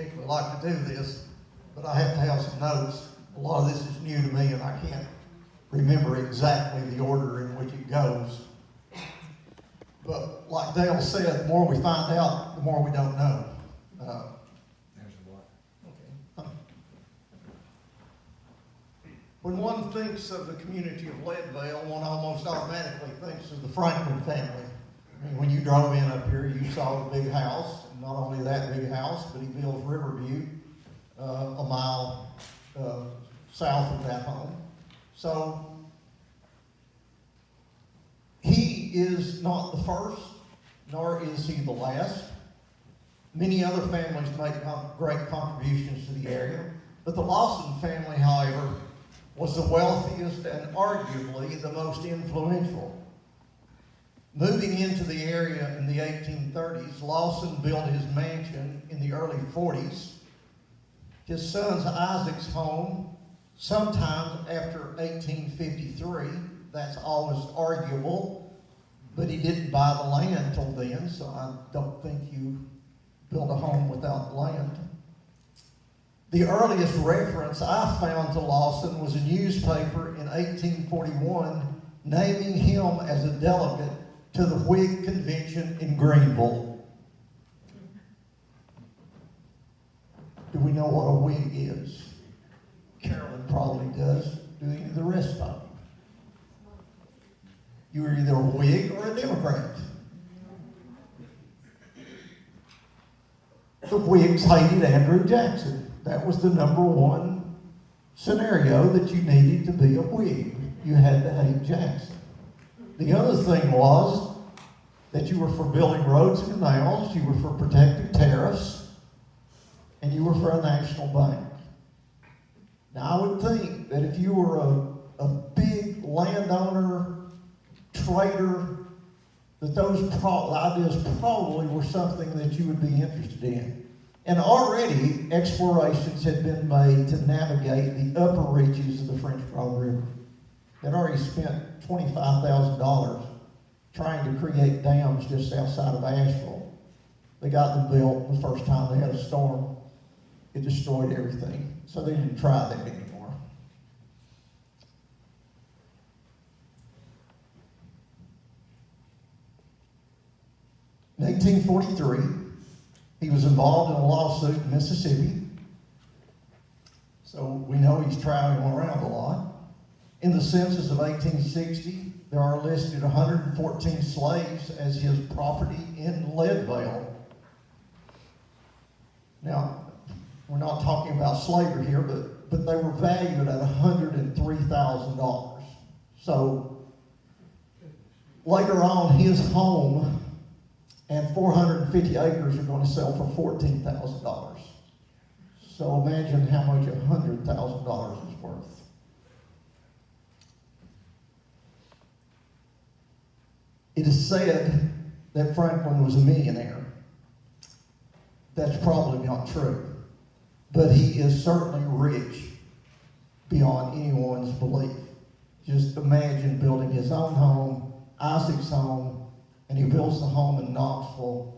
particularly like to do this, but I have to have some notes. A lot of this is new to me, and I can't remember exactly the order in which it goes. But like Dale said, the more we find out, the more we don't know. There's a lot. Okay. When one thinks of the community of Leadvale, one almost automatically thinks of the Franklin family. I mean, when you drove in up here, you saw the big house. And not only that big house, but he builds Riverview a mile south of that home. So he is not the first, nor is he the last. Many other families make great contributions to the area, but the Lawson family, however, was the wealthiest and arguably the most influential. Moving into the area in the 1830s, Lawson built his mansion in the early 40s. His son's Isaac's home sometime after 1853. That's always arguable, but he didn't buy the land till then, so I don't think you build a home without land. The earliest reference I found to Lawson was a newspaper in 1841 naming him as a delegate to the Whig convention in Greenville. Do we know what a Whig is? Carolyn probably does. Do any of the rest of them? You were either a Whig or a Democrat. The Whigs hated Andrew Jackson. That was the number one scenario, that you needed to be a Whig. You had to hate Jackson. The other thing was that you were for building roads and canals, you were for protecting tariffs, and you were for a national bank. Now, I would think that if you were a big landowner, trader, that those ideas probably were something that you would be interested in. And already explorations had been made to navigate the upper reaches of the French Broad River. They'd already spent $25,000 trying to create dams just outside of Asheville. They got them built the first time they had a storm. It destroyed everything. So they didn't try that anymore. In 1843, he was involved in a lawsuit in Mississippi. So we know he's traveling around a lot. In the census of 1860, there are listed 114 slaves as his property in Leadvale. Now, we're not talking about slavery here, but they were valued at $103,000. So later on, his home and 450 acres are going to sell for $14,000. So imagine how much $100,000 is worth. It is said that Franklin was a millionaire. That's probably not true. But he is certainly rich beyond anyone's belief. Just imagine building his own home, Isaac's home, and he builds the home in Knoxville.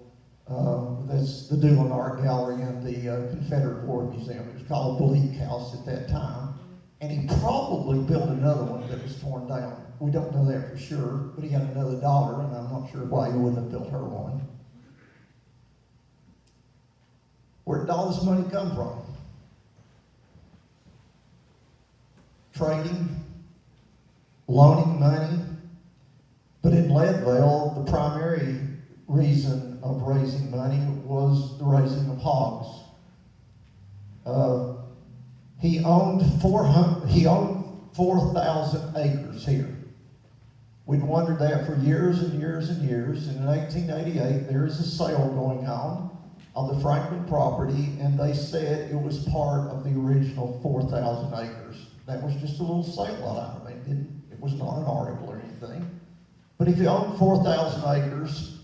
That's the Doolin Art Gallery and the Confederate War Museum. It was called Bleak House at that time. And he probably built another one that was torn down. We don't know that for sure, but he had another daughter, and I'm not sure why he wouldn't have built her one. Where did all this money come from? Trading, loaning money. But in Leadvale, the primary reason of raising money was the raising of hogs. He owned 4,000 acres here. We'd wondered that for years and years and years. And in 1888, there is a sale going on the Franklin property, and they said it was part of the original 4,000 acres. That was just a little sale lot. I mean, it was not an article or anything. But if you own 4,000 acres,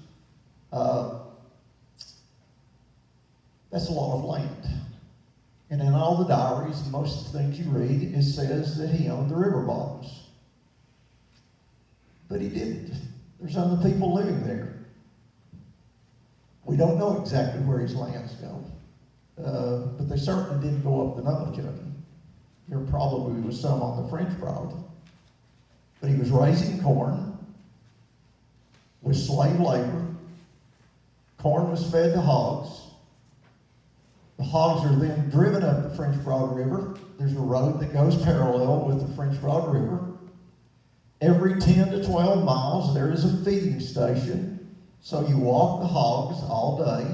that's a lot of land. And in all the diaries and most of the things you read, it says that he owned the river bottoms. But he didn't. There's other people living there. We don't know exactly where his lands go. but they certainly didn't go up the Noonkesser. There probably was some on the French Broad. But he was raising corn with slave labor. Corn was fed to hogs. The hogs are then driven up the French Broad River. There's a road that goes parallel with the French Broad River. Every 10 to 12 miles, there is a feeding station. So you walk the hogs all day.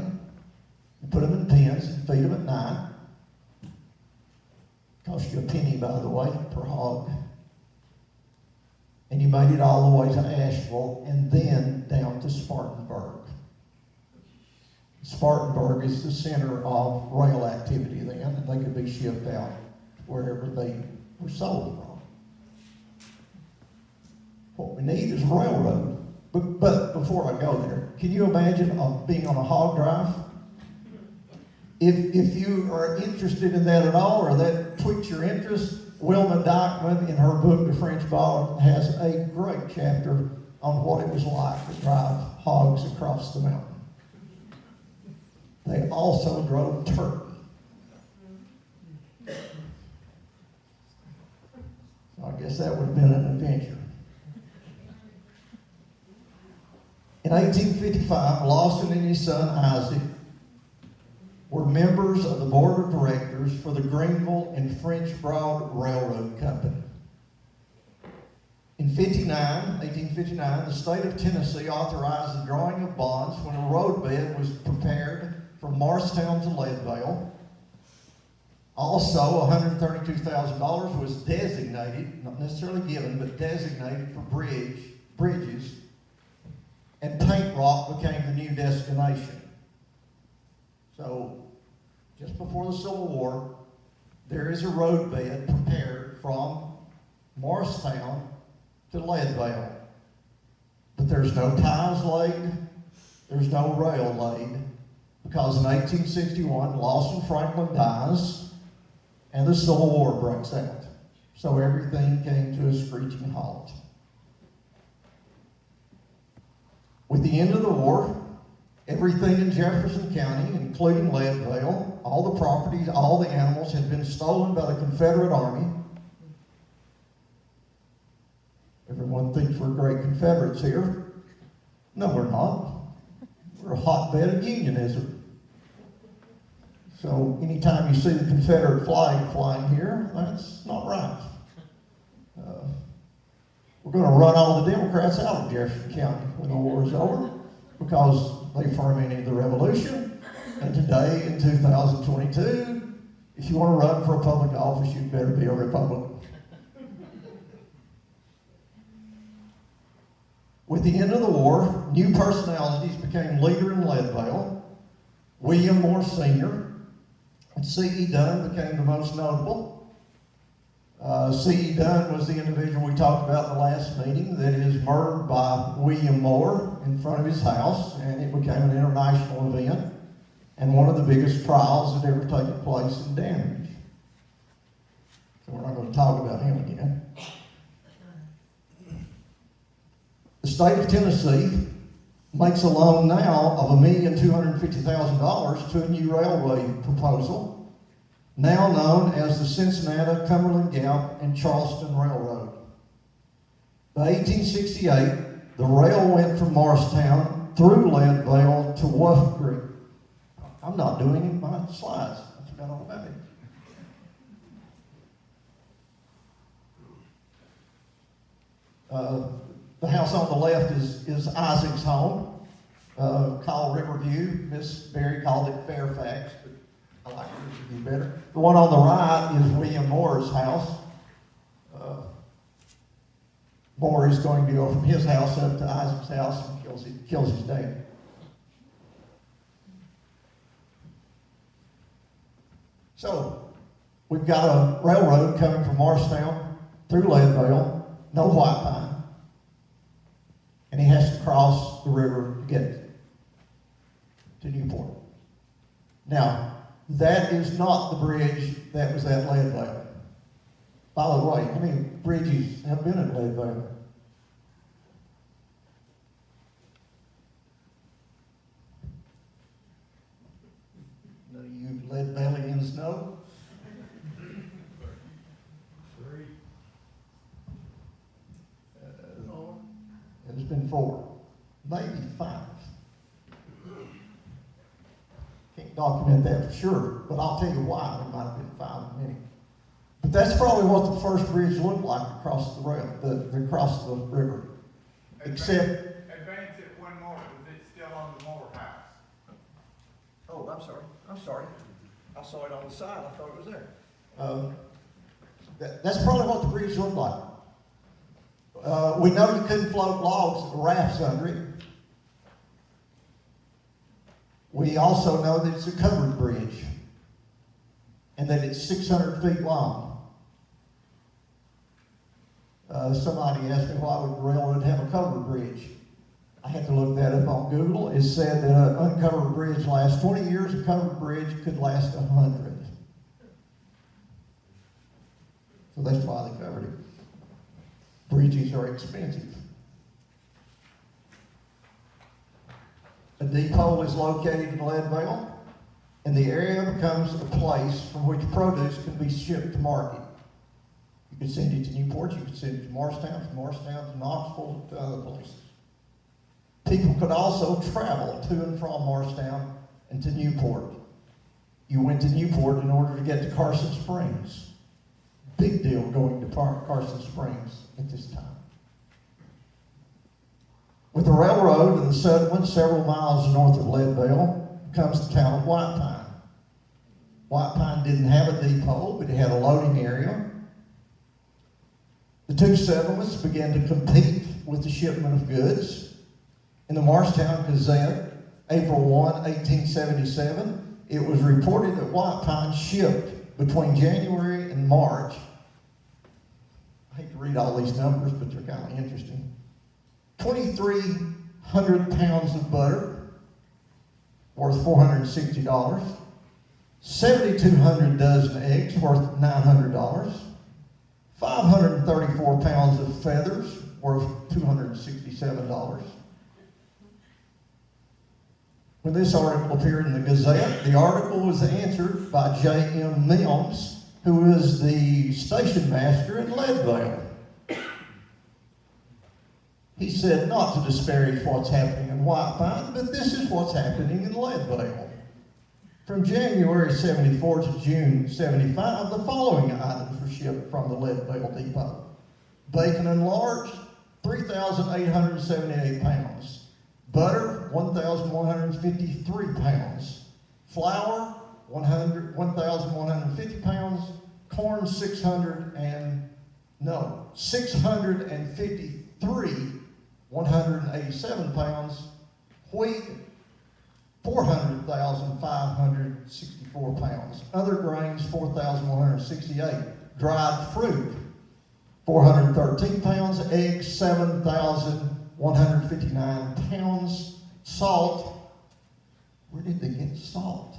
You put them in pens and feed them at night. Cost you a penny, by the way, per hog. And you made it all the way to Asheville and then down to Spartanburg. Spartanburg is the center of rail activity then, and they could be shipped out wherever they were sold from. What we need is a railroad. But before I go there, can you imagine being on a hog drive? If you are interested in that at all, or that tweaks your interest, Wilma Dykeman, in her book, The French Broad, has a great chapter on what it was like to drive hogs across the mountain. They also drove turkey. So I guess that would have been an adventure. In 1855, Lawson and his son Isaac were members of the board of directors for the Greenville and French Broad Railroad Company. In 1859, the state of Tennessee authorized the drawing of bonds when a roadbed was prepared from Morristown to Leadvale. Also, $132,000 was designated, not necessarily given, but designated for bridges, and Paint Rock became the new destination. So, just before the Civil War, there is a roadbed prepared from Morristown to Leadvale. But there's no ties laid, there's no rail laid, because in 1861, Lawson Franklin dies, and the Civil War breaks out. So everything came to a screeching halt. With the end of the war, everything in Jefferson County, including Leadvale, all the properties, all the animals had been stolen by the Confederate Army. Everyone thinks we're great Confederates here. No, we're not. We're a hotbed of unionism. So anytime you see the Confederate flag flying here, that's not right. We're going to run all the Democrats out of Jefferson County when the war is over, because they fermented the revolution. And today, in 2022, if you want to run for a public office, you'd better be a Republican. With the end of the war, new personalities became leader in Leadvale. William Moore Sr. and C.E. Dunn became the most notable. C.E. Dunn was the individual we talked about in the last meeting that is murdered by William Moore in front of his house, and it became an international event and one of the biggest trials that ever taken place in Danville. So we're not going to talk about him again. The state of Tennessee makes a loan now of $1,250,000 to a new railway proposal, now known as the Cincinnati, Cumberland Gap, and Charleston Railroad. By 1868, the rail went from Morristown through Leadvale to Wolf Creek. I'm not doing my slides. I forgot all about it. The house on the left is Isaac's home, called Riverview. Miss Berry called it Fairfax, but I like Riverview better. The one on the right is William Moore's house. Moore is going to go from his house up to Isaac's house and kills his dad. So, we've got a railroad coming from Morristown through Leadvale, no white pine. And he has to cross the river to get to Newport. Now, that is not the bridge that was at Leadvale. By the way, how many bridges have been at Leadvale? No. You Leadvalians know? 3. It's been 4, maybe 5. Can't document that for sure, but I'll tell you why. It might have been 5 in a minute. But that's probably what the first bridge looked like across the across the river. Except, Advance it one more, was it still on the Moore house? Oh, I'm sorry. I saw it on the side, I thought it was there. that's probably what the bridge looked like. We know you couldn't float logs or rafts under it. We also know that it's a covered bridge and that it's 600 feet long. Somebody asked me why would the railroad have a covered bridge. I had to look that up on Google. It said that an uncovered bridge lasts 20 years, a covered bridge could last 100. So that's why they covered it. Bridges are expensive. A depot is located in Leadvale, and the area becomes a place from which produce can be shipped to market. You could send it to Newport, you could send it to Morristown, from Morristown to Knoxville, to other places. People could also travel to and from Morristown and to Newport. You went to Newport in order to get to Carson Springs. Big deal going to Carson Springs at this time. With the railroad and the settlement several miles north of Leadvale comes the town of White Pine. White Pine didn't have a depot, but it had a loading area. The two settlements began to compete with the shipment of goods. In the Morristown Gazette, April 1, 1877, it was reported that White Pine shipped between January and March. I hate to read all these numbers, but they're kind of interesting. 2,300 pounds of butter, worth $460. 7,200 dozen eggs, worth $900. 534 pounds of feathers, worth $267. When this article appeared in the Gazette, the article was answered by J.M. Mills, who is the station master in Leadvale. He said not to disparage what's happening in White Pine, but this is what's happening in Leadvale. From January 74 to June 75, the following items were shipped from the Leadvale depot. Bacon enlarged, 3,878 pounds. Butter, 1,153 pounds. Flour, 1,150 pounds. Corn, 653, 187 pounds. Wheat, 400,564 pounds. Other grains, 4,168. Dried fruit, 413 pounds. Eggs, 7,159 pounds. Salt, where did they get salt?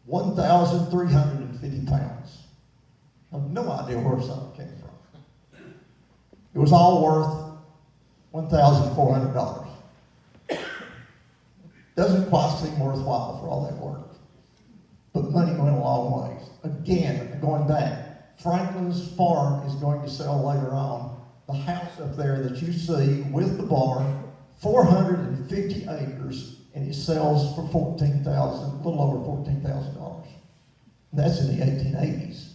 1,350 pounds. I have no idea where salt came from. It was all worth $1,400. Doesn't quite seem worthwhile for all that work. But money went a long ways. Again, going back, Franklin's farm is going to sell later on. The house up there that you see with the barn, 450 acres, and it sells for a little over $14,000. That's in the 1880s.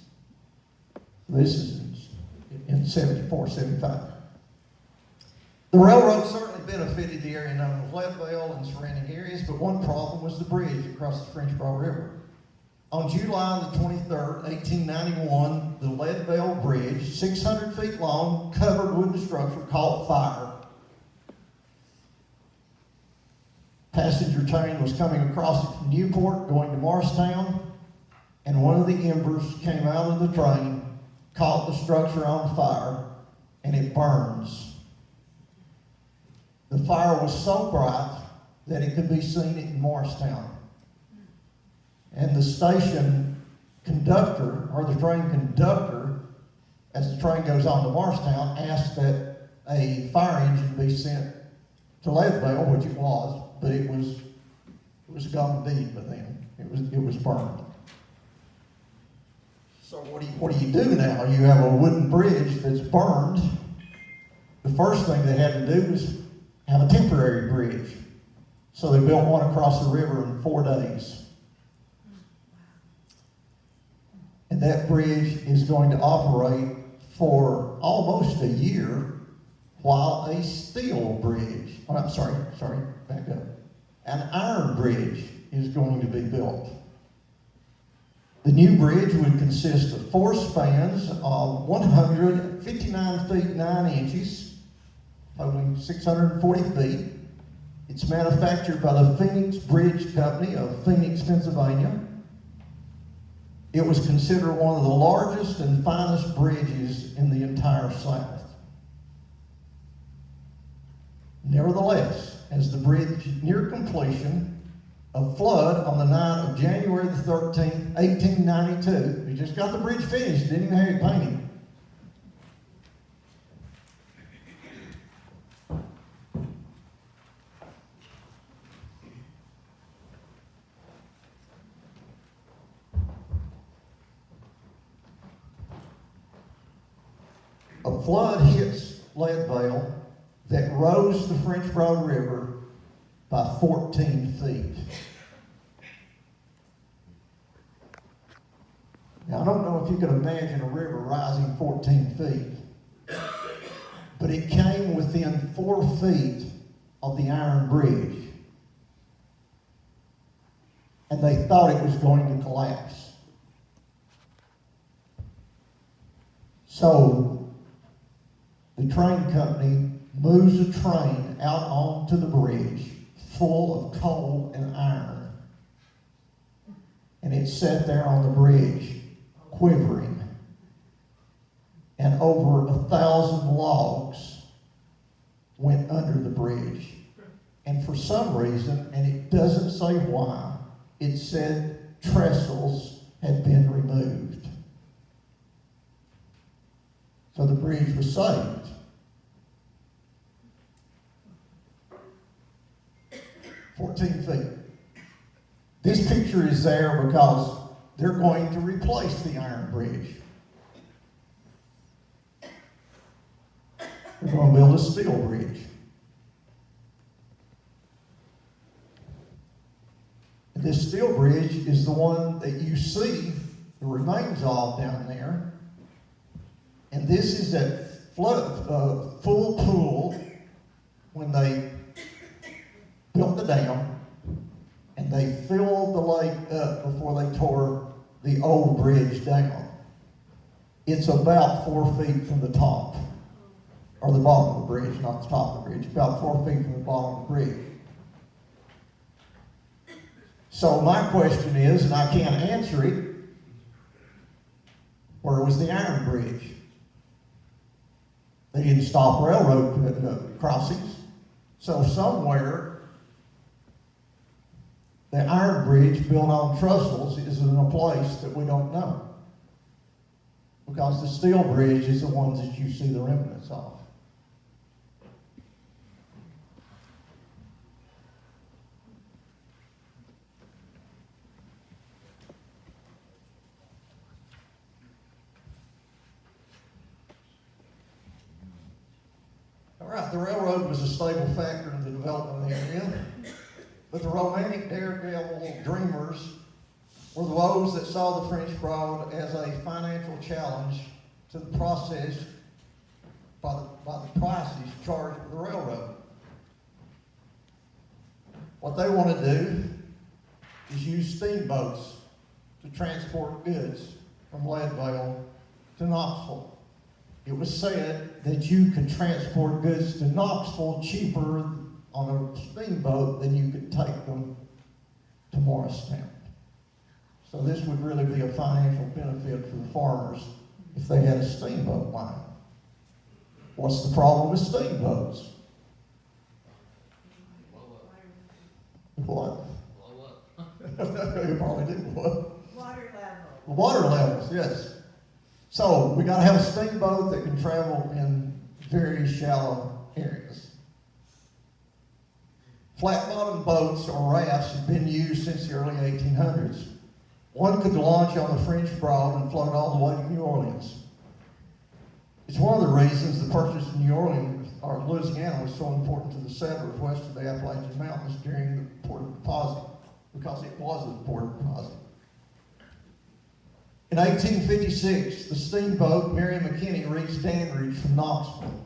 This is in 74, 75. The railroad certainly benefited the area known as Leadvale and surrounding areas, but one problem was the bridge across the French Broad River. On July the 23rd, 1891, the Leadvale Bridge, 600 feet long, covered wooden structure, caught fire. Passenger train was coming across it from Newport, going to Morristown, and one of the embers came out of the train, caught the structure on fire, and it burns. The fire was so bright that it could be seen in Morristown. And the station conductor, or the train conductor, as the train goes on to Morristown, asked that a fire engine be sent to Leadvale, which it was, but it was It was gone deed by then. It was burned. So what do you do now? You have a wooden bridge that's burned. The first thing they had to do was have a temporary bridge. So they built one across the river in 4 days. And that bridge is going to operate for almost a year while a steel bridge, back up. An iron bridge is going to be built. The new bridge would consist of 4 spans of 159 feet 9 inches, totaling 640 feet. It's manufactured by the Phoenix Bridge Company of Phoenix, Pennsylvania. It was considered one of the largest and finest bridges in the entire South. Nevertheless, as the bridge neared completion, a flood on the night of January the 13th, 1892, we just got the bridge finished, didn't even have it painted. A flood hits Leadvale that rose the French Broad River by 14 feet. Now, I don't know if you could imagine a river rising 14 feet, but it came within 4 feet of the iron bridge, and they thought it was going to collapse. So, the train company moves a train out onto the bridge full of coal and iron. And it sat there on the bridge, quivering. And over 1,000 logs went under the bridge. And for some reason, and it doesn't say why, it said trestles had been removed. So the bridge was saved. "14 feet. This picture is there because they're going to replace the iron bridge. They're going to build a steel bridge. And this steel bridge is the one that you see the remains of down there. And this is that full pool when they built the dam, and they filled the lake up before they tore the old bridge down. It's about 4 feet from the top, or the bottom of the bridge, not the top of the bridge, about 4 feet from the bottom of the bridge. So my question is, and I can't answer it, where was the iron bridge? They didn't stop railroad crossings, so somewhere the iron bridge built on trestles is in a place that we don't know. Because the steel bridge is the ones that you see the remnants of. All right, the railroad was a stable factor in the development of the area. But the romantic daredevil dreamers were those that saw the French Broad as a financial challenge to the process by the prices charged for the railroad. What they want to do is use steamboats to transport goods from Leadvale to Knoxville. It was said that you could transport goods to Knoxville cheaper on a steamboat than you could take them to Morristown. So this would really be a financial benefit for the farmers if they had a steamboat line. What's the problem with steamboats? What? You probably do. What? Water level. Water levels, yes. So we got to have a steamboat that can travel in very shallow areas. Flat-bottom boats or rafts had been used since the early 1800s. One could launch on the French Broad and float all the way to New Orleans. It's one of the reasons the purchase of New Orleans or Louisiana was so important to the settlers west of the Appalachian Mountains during the port of deposit, because it was a port of deposit. In 1856, the steamboat Mary McKinney reached Danridge from Knoxville.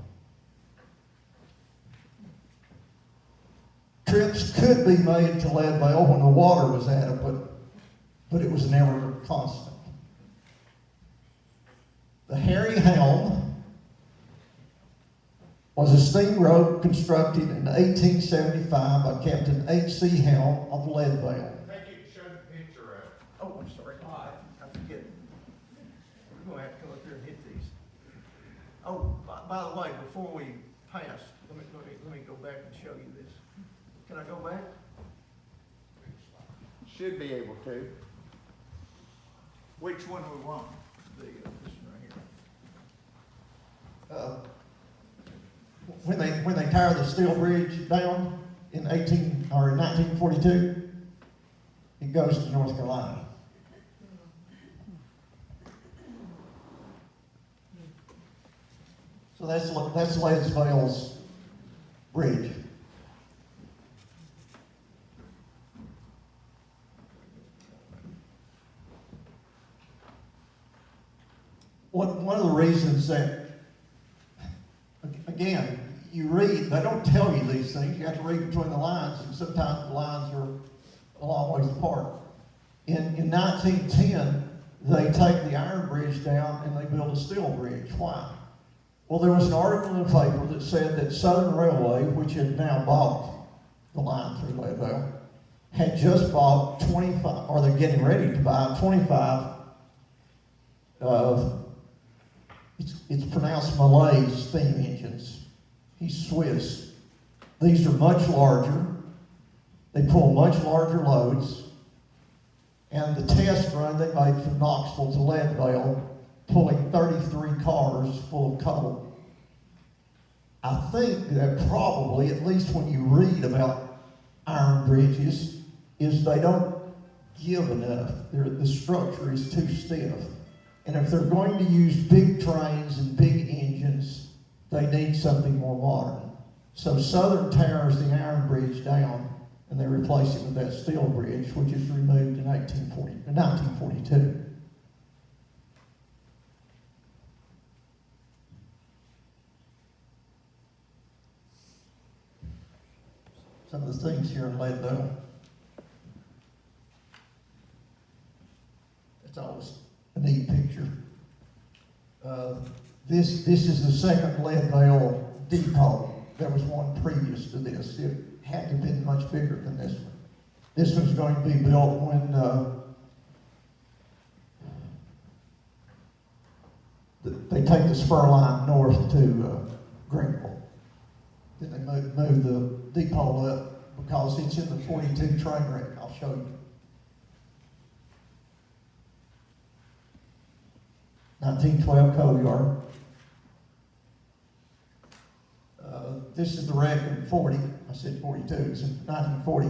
Trips could be made to Leadvale when the water was adequate, but it was never constant. The Harry Helm was a steamboat constructed in 1875 by Captain H.C. Helm of Leadvale. I think you showed the picture of it. Oh, I'm sorry. I forget. We're gonna have to come up here and hit these. Oh, by the way, before we pass, let me go back and show you this. Can I go back? Should be able to. Which one we want? This one right here. When they tore the steel bridge down in 1942, it goes to North Carolina. So that's Leadvale's bridge. One of the reasons that, again, you read, they don't tell you these things. You have to read between the lines, and sometimes the lines are a long ways apart. In 1910, they take the iron bridge down and they build a steel bridge. Why? Well, there was an article in the paper that said that Southern Railway, which had now bought the line through Leadvale, had just bought 25, or they're getting ready to buy 25 it's pronounced Malay steam engines. He's Swiss. These are much larger. They pull much larger loads. And the test run they made from Knoxville to Leadvale, pulling 33 cars full of coal. I think that probably, at least when you read about iron bridges, is they don't give enough. The structure is too stiff. And if they're going to use big trains and big engines, they need something more modern. So Southern tears the iron bridge down and they replace it with that steel bridge, which is removed in 1942. Some of the things here in Leadvale. It's always a neat picture. This is the second Leadvale depot. There was one previous to this. It had to have been much bigger than this one. This one's going to be built when they take the spur line north to Greenville. Then they move the depot up because it's in the 42 train wreck. I'll show you. 1912 coal yard. This is the wreck in 40. I said 42. It's in 1940.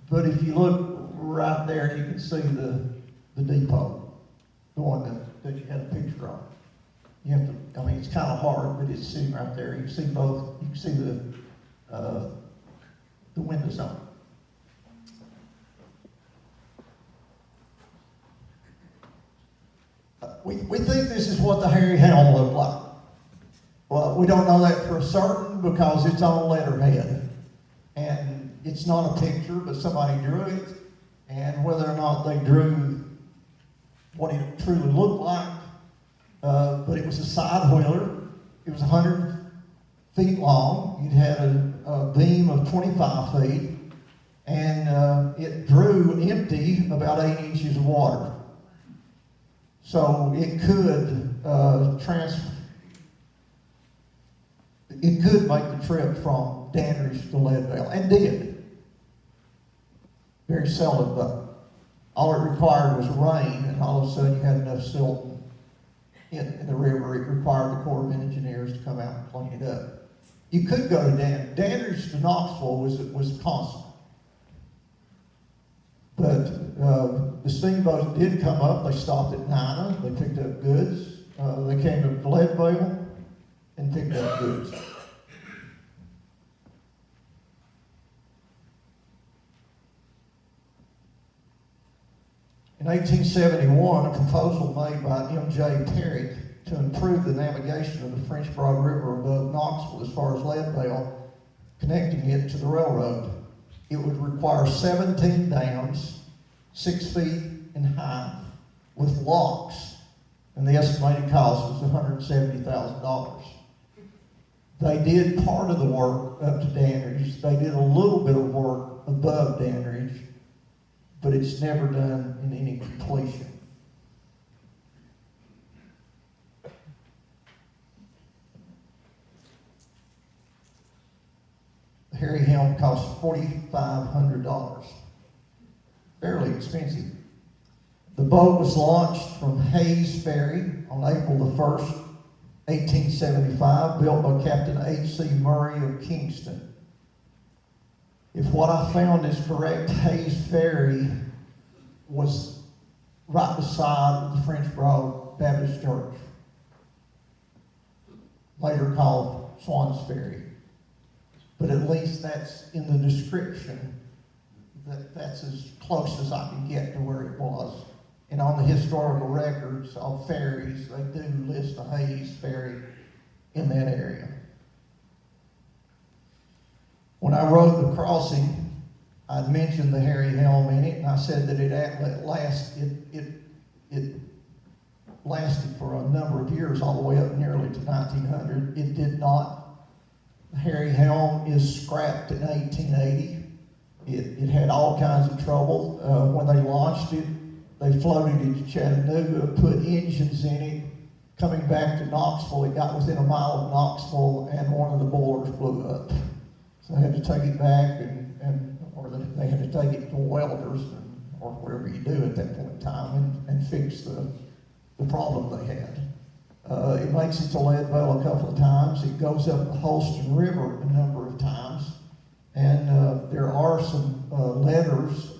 But if you look right there, you can see the depot, the one that you had a picture of. You have to. I mean, it's kind of hard, but it's sitting right there. You can see both. You can see the windows on it. We think this is what the Harry Helm looked like. Well, we don't know that for certain because it's on letterhead. And it's not a picture, but somebody drew it. And whether or not they drew what it truly looked like, but it was a side wheeler. It was 100 feet long. It had a beam of 25 feet. And it drew empty about 8 inches of water. So it could make the trip from Danridge to Leadvale, and did. Very seldom, though. All it required was rain, and all of a sudden you had enough silt in the river. It required the Corps of Engineers to come out and clean it up. You could go to Dandridge to Knoxville was constant. But the steamboats did come up. They stopped at Nina. They picked up goods. They came to Leadvale and picked up goods. In 1871, a proposal made by M.J. Perry to improve the navigation of the French Broad River above Knoxville as far as Leadvale, connecting it to the railroad. It would require 17 dams, 6 feet in height, with locks, and the estimated cost was $170,000. They did part of the work up to Dandridge. They did a little bit of work above Dandridge, but it's never done in any completion. The Harry Helm cost $4,500. Fairly expensive. The boat was launched from Hayes Ferry on April the 1st, 1875, built by Captain H.C. Murray of Kingston. If what I found is correct, Hayes Ferry was right beside the French Broad Baptist Church, later called Swan's Ferry. But at least that's in the description, that's as close as I can get to where it was. And on the historical records of ferries, they do list the Hayes Ferry in that area. When I wrote The Crossing, I'd mentioned the Harry Helm in it, and I said that it lasted for a number of years, all the way up nearly to 1900. It did not. The Harry Helm is scrapped in 1880. It had all kinds of trouble. When they launched it, they floated it to Chattanooga, put engines in it. Coming back to Knoxville, it got within a mile of Knoxville, and one of the boilers blew up. So they had to take it back, or they had to take it to welders, or whatever you do at that point in time, and fix the problem they had. It makes it to Leadvale a couple of times. It goes up the Holston River a number of times, and there are some letters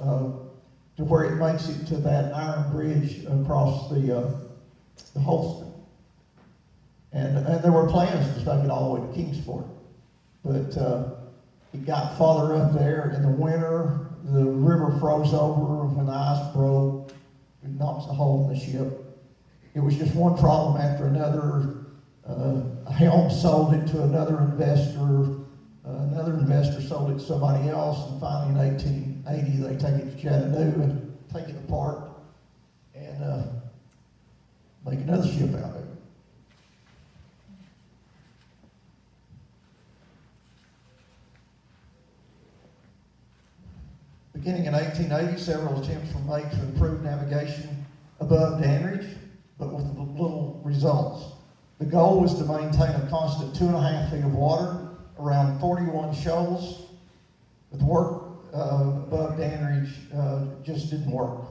to where it makes it to that iron bridge across the Holston. And there were plans to take it all the way to Kingsport, but it got farther up there in the winter. The river froze over when the ice broke. It knocks a hole in the ship. It was just one problem after another. Helm sold it to another investor. Another investor sold it to somebody else, and finally in 1880 they take it to Chattanooga, take it apart, and make another ship out of it. Beginning in 1880, several attempts were made to improve navigation above Dandridge, but with little results. The goal was to maintain a constant 2.5 feet of water around 41 shoals. But the work above Dandridge just didn't work.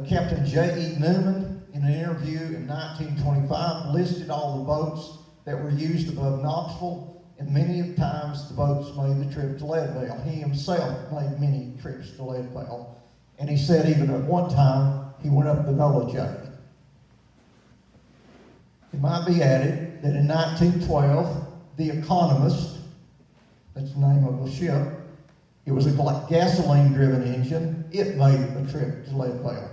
Captain J.E. Newman, in an interview in 1925, listed all the boats that were used above Knoxville, and many times the boats made the trip to Leadvale. He himself made many trips to Leadvale, and he said even at one time he went up the Nola J. It might be added that in 1912, the Economist, that's the name of the ship, it was a gasoline-driven engine. It made a trip to Leadvale.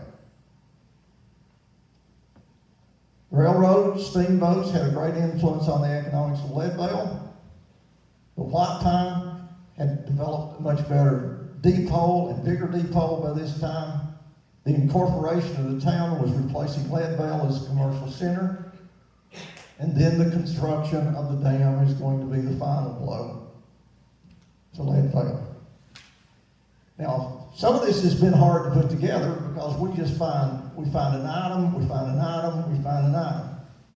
Railroads, steamboats had a great influence on the economics of Leadvale. The White Pine had developed a much better depot and bigger depot by this time. The incorporation of the town was replacing Leadvale as a commercial center. And then the construction of the dam is going to be the final blow to Leadvale. Now, some of this has been hard to put together because we find an item, we find an item, we find an item.